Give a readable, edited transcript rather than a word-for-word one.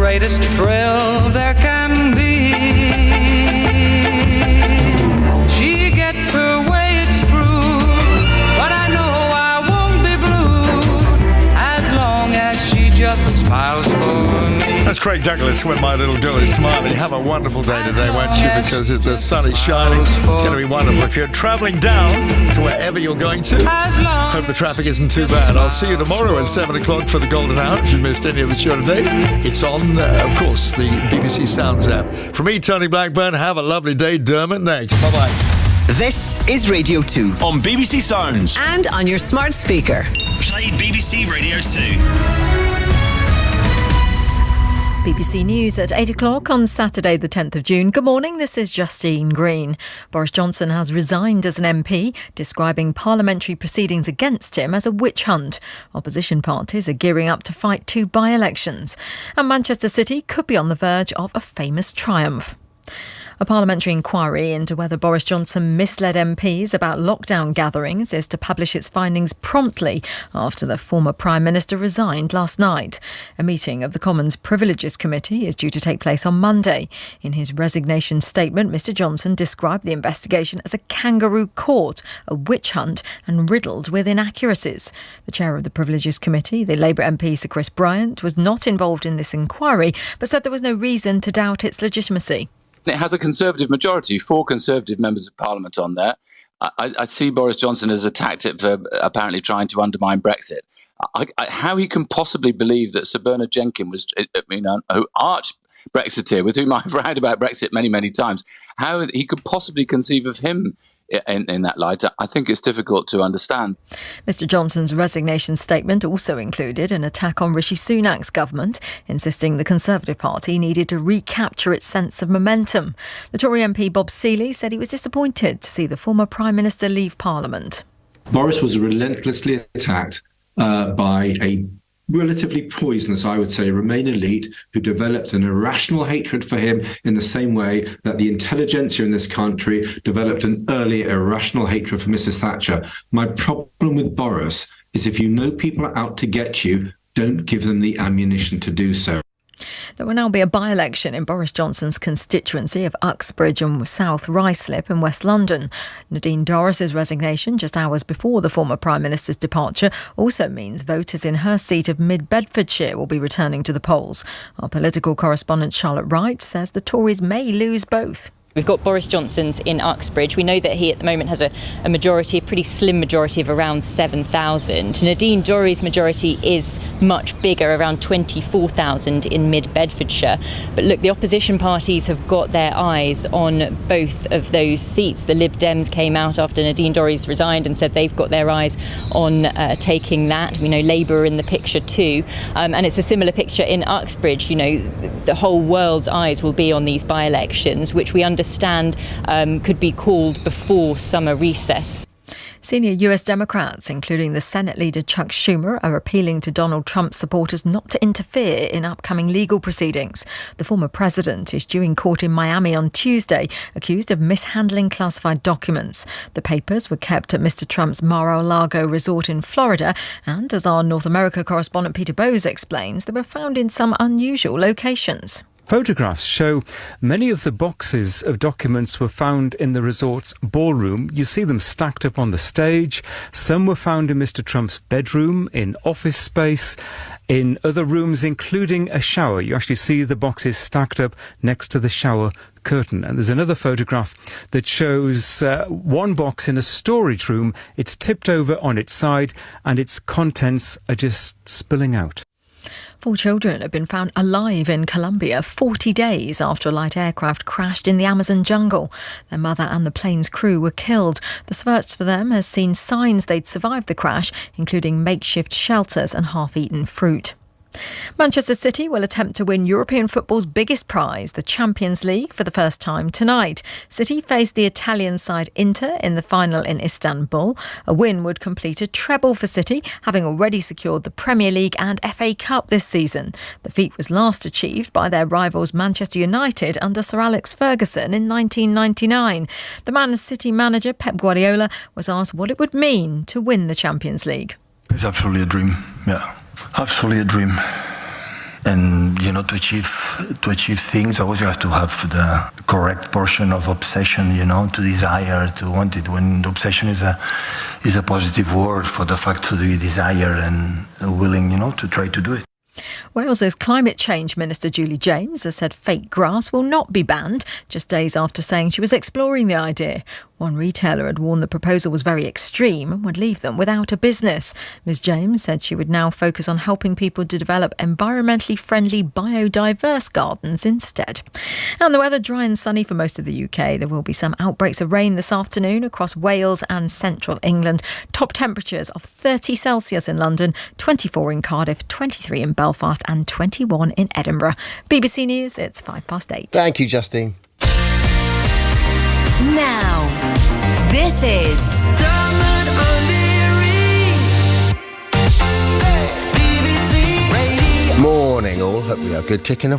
greatest thrill there can be. She gets her way, it's true, but I know I won't be blue as long as she just smiles for me. That's Craig Douglas, When My Little Girl Is Smiling. Have a wonderful day today, won't you? Because the sun is shining. It's going to be wonderful. If you're travelling down to wherever you're going to, hope the traffic isn't too bad. I'll see you tomorrow at 7 o'clock for the Golden Hour. If you missed any of the show today, it's on, of course, the BBC Sounds app. From me, Tony Blackburn, have a lovely day. Dermot next. Bye-bye. This is Radio 2 on BBC Sounds and on your smart speaker. Play BBC Radio 2. BBC News at 8 o'clock on Saturday the 10th of June. Good morning, this is Justine Green. Boris Johnson has resigned as an MP, describing parliamentary proceedings against him as a witch hunt. Opposition parties are gearing up to fight 2 by-elections. And Manchester City could be on the verge of a famous triumph. A parliamentary inquiry into whether Boris Johnson misled MPs about lockdown gatherings is to publish its findings promptly after the former Prime Minister resigned last night. A meeting of the Commons Privileges Committee is due to take place on Monday. In his resignation statement, Mr Johnson described the investigation as a kangaroo court, a witch hunt and riddled with inaccuracies. The chair of the Privileges Committee, the Labour MP Sir Chris Bryant, was not involved in this inquiry but said there was no reason to doubt its legitimacy. It has a Conservative majority, 4 Conservative members of Parliament on there. I see Boris Johnson as a tactic for apparently trying to undermine Brexit. How he can possibly believe that Sir Bernard Jenkins was, an arch Brexiteer with whom I've round about Brexit many, many times, how he could possibly conceive of him in that light, I think it's difficult to understand. Mr Johnson's resignation statement also included an attack on Rishi Sunak's government, insisting the Conservative Party needed to recapture its sense of momentum. The Tory MP Bob Seeley said he was disappointed to see the former Prime Minister leave Parliament. Boris was relentlessly attacked by a relatively poisonous, I would say, Remain elite who developed an irrational hatred for him in the same way that the intelligentsia in this country developed an early irrational hatred for Mrs. Thatcher. My problem with Boris is if you know people are out to get you, don't give them the ammunition to do so. There will now be a by-election in Boris Johnson's constituency of Uxbridge and South Ruislip in West London. Nadine Dorris's resignation just hours before the former Prime Minister's departure also means voters in her seat of Mid-Bedfordshire will be returning to the polls. Our political correspondent Charlotte Wright says the Tories may lose both. We've got Boris Johnson's in Uxbridge. We know that he at the moment has a majority, a pretty slim majority of around 7,000. Nadine Dorries' majority is much bigger, around 24,000 in Mid-Bedfordshire. But look, the opposition parties have got their eyes on both of those seats. The Lib Dems came out after Nadine Dorries resigned and said they've got their eyes on taking that. We know Labour are in the picture too. And it's a similar picture in Uxbridge. You know, the whole world's eyes will be on these by-elections, which we understand could be called before summer recess. Senior US Democrats, including the Senate leader Chuck Schumer, are appealing to Donald Trump's supporters not to interfere in upcoming legal proceedings. The former president is due in court in Miami on Tuesday, accused of mishandling classified documents. The papers were kept at Mr. Trump's Mar-a-Lago resort in Florida, and as our North America correspondent Peter Bowes explains, they were found in some unusual locations. Photographs show many of the boxes of documents were found in the resort's ballroom. You see them stacked up on the stage. Some were found in Mr. Trump's bedroom, in office space, in other rooms, including a shower. You actually see the boxes stacked up next to the shower curtain. And there's another photograph that shows one box in a storage room. It's tipped over on its side and its contents are just spilling out. 4 children have been found alive in Colombia 40 days after a light aircraft crashed in the Amazon jungle. Their mother and the plane's crew were killed. The search for them has seen signs they'd survived the crash, including makeshift shelters and half-eaten fruit. Manchester City will attempt to win European football's biggest prize, the Champions League, for the first time tonight. City faced the Italian side Inter in the final in Istanbul. A win would complete a treble for City, having already secured the Premier League and FA Cup this season. The feat was last achieved by their rivals Manchester United under Sir Alex Ferguson in 1999. The Man City manager Pep Guardiola was asked what it would mean to win the Champions League. It's absolutely a dream, yeah. Absolutely a dream. And you know, to achieve things, always you have to have the correct portion of obsession. You know, to desire, to want it. When the obsession is a positive word for the fact to be desire and willing, you know, to try to do it. Wales's Climate Change Minister Julie James has said fake grass will not be banned, just days after saying she was exploring the idea. One retailer had warned the proposal was very extreme and would leave them without a business. Ms James said she would now focus on helping people to develop environmentally friendly biodiverse gardens instead. And the weather dry and sunny for most of the UK. There will be some outbreaks of rain this afternoon across Wales and central England. Top temperatures of 30 Celsius in London, 24 in Cardiff, 23 in Belfast and 21 in Edinburgh. BBC News, it's 8:05. Thank you, Justine. Now, this is Dermot O'Leary. BBC Radio. Morning all, hope we are good. Kicking off